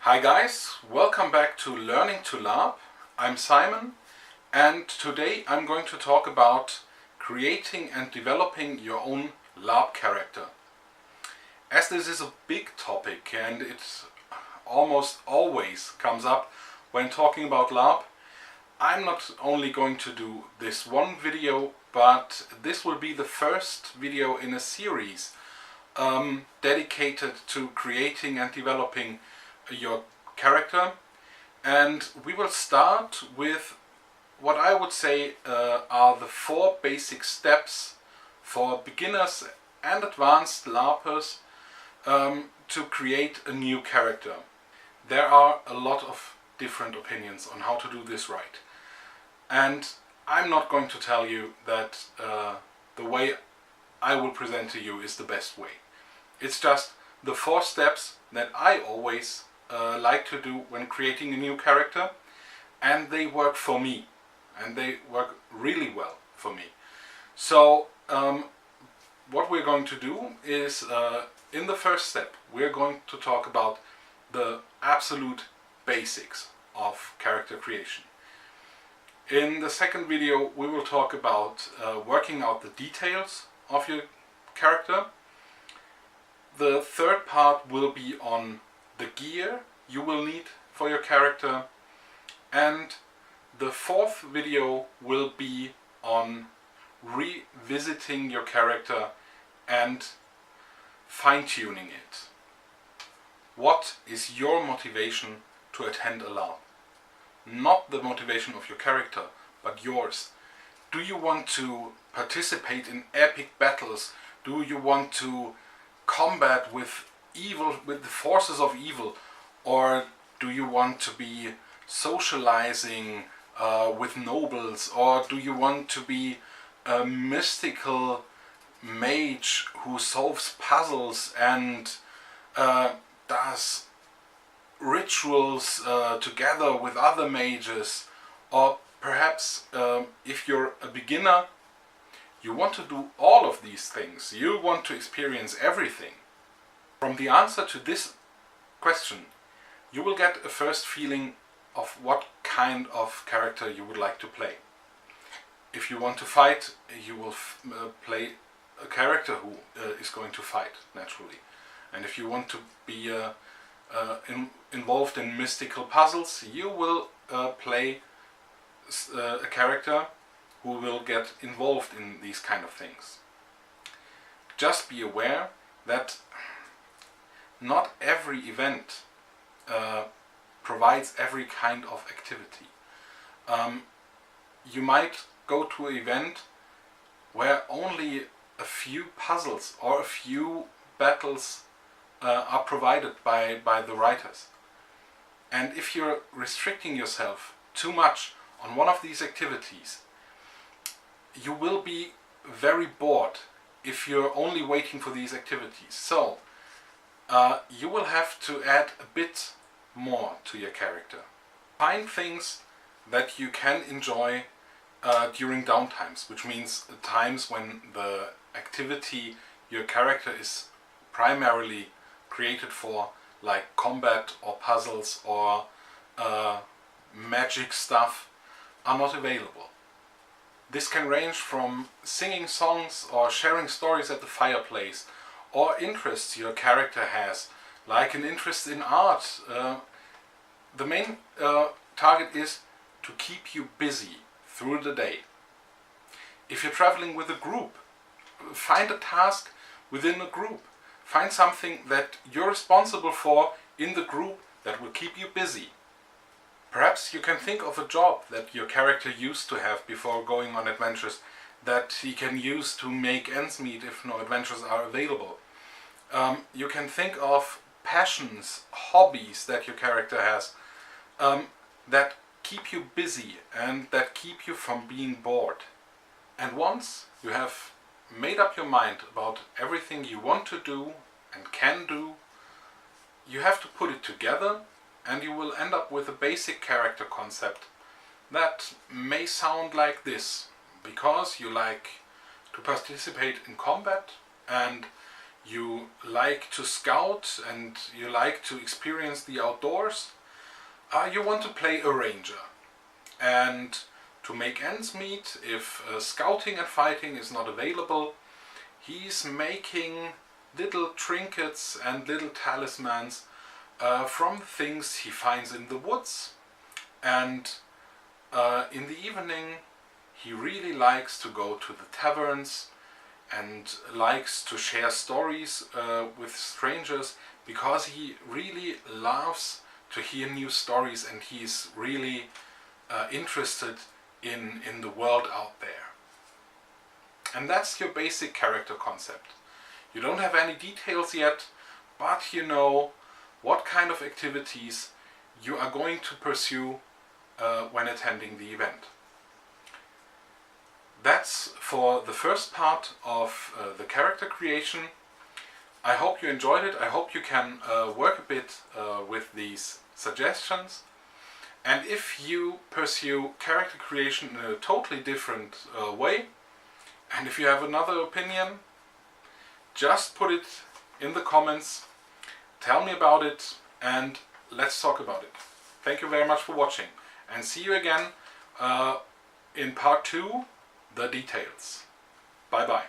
Hi guys, welcome back to Learning to LARP. I'm Simon and today I'm going to talk about creating and developing your own LARP character. As this is a big topic and it almost always comes up when talking about LARP, I'm not only going to do this one video, but this will be the first video in a series dedicated to creating and developing your character, and we will start with what I would say are the 4 basic steps for beginners and advanced LARPers to create a new character. There are a lot of different opinions on how to do this right, and I'm not going to tell you that the way I will present to you is the best way. It's just the 4 steps that I always like to do when creating a new character, and they work for me, and they work really well for me. So what we're going to do is in the first step we're going to talk about the absolute basics of character creation. In the second video we will talk about working out the details of your character. The third part will be on the gear you will need for your character, and the fourth video will be on revisiting your character and fine-tuning it. What is your motivation to attend a LARP? Not the motivation of your character, but yours. Do you want to participate in epic battles? Do you want to combat with evil, with the forces of evil, or do you want to be socializing with nobles, or do you want to be a mystical mage who solves puzzles and does rituals together with other mages? Or perhaps if you're a beginner, you want to do all of these things, you want to experience everything. From the answer to this question, you will get a first feeling of what kind of character you would like to play. If you want to fight, you will play a character who is going to fight naturally. And if you want to be involved in mystical puzzles, you will play a character who will get involved in these kind of things. Just be aware that not every event provides every kind of activity. You might go to an event where only a few puzzles or a few battles are provided by the writers. And if you're restricting yourself too much on one of these activities, you will be very bored if you're only waiting for these activities. So you will have to add a bit more to your character. Find things that you can enjoy during downtimes, which means times when the activity your character is primarily created for, like combat or puzzles or magic stuff, are not available. This can range from singing songs or sharing stories at the fireplace, or interests your character has, like an interest in art. The main target is to keep you busy through the day. If you're traveling with a group, find a task within a group. Find something that you're responsible for in the group that will keep you busy. Perhaps you can think of a job that your character used to have before going on adventures, that he can use to make ends meet if no adventures are available. You can think of passions, hobbies that your character has that keep you busy and that keep you from being bored. And once you have made up your mind about everything you want to do and can do, you have to put it together, and you will end up with a basic character concept that may sound like this. Because you like to participate in combat and you like to scout and you like to experience the outdoors, you want to play a ranger. And to make ends meet, if scouting and fighting is not available, he's making little trinkets and little talismans from things he finds in the woods. And in the evening he really likes to go to the taverns and likes to share stories with strangers, because he really loves to hear new stories and he's really interested in the world out there. And that's your basic character concept. You don't have any details yet, but you know what kind of activities you are going to pursue when attending the event. That's for the first part of the character creation. I hope you enjoyed it. I hope you can work a bit with these suggestions. And if you pursue character creation in a totally different way, and if you have another opinion, just put it in the comments, tell me about it, and let's talk about it. Thank you very much for watching, and see you again in part 2, the details. Bye bye.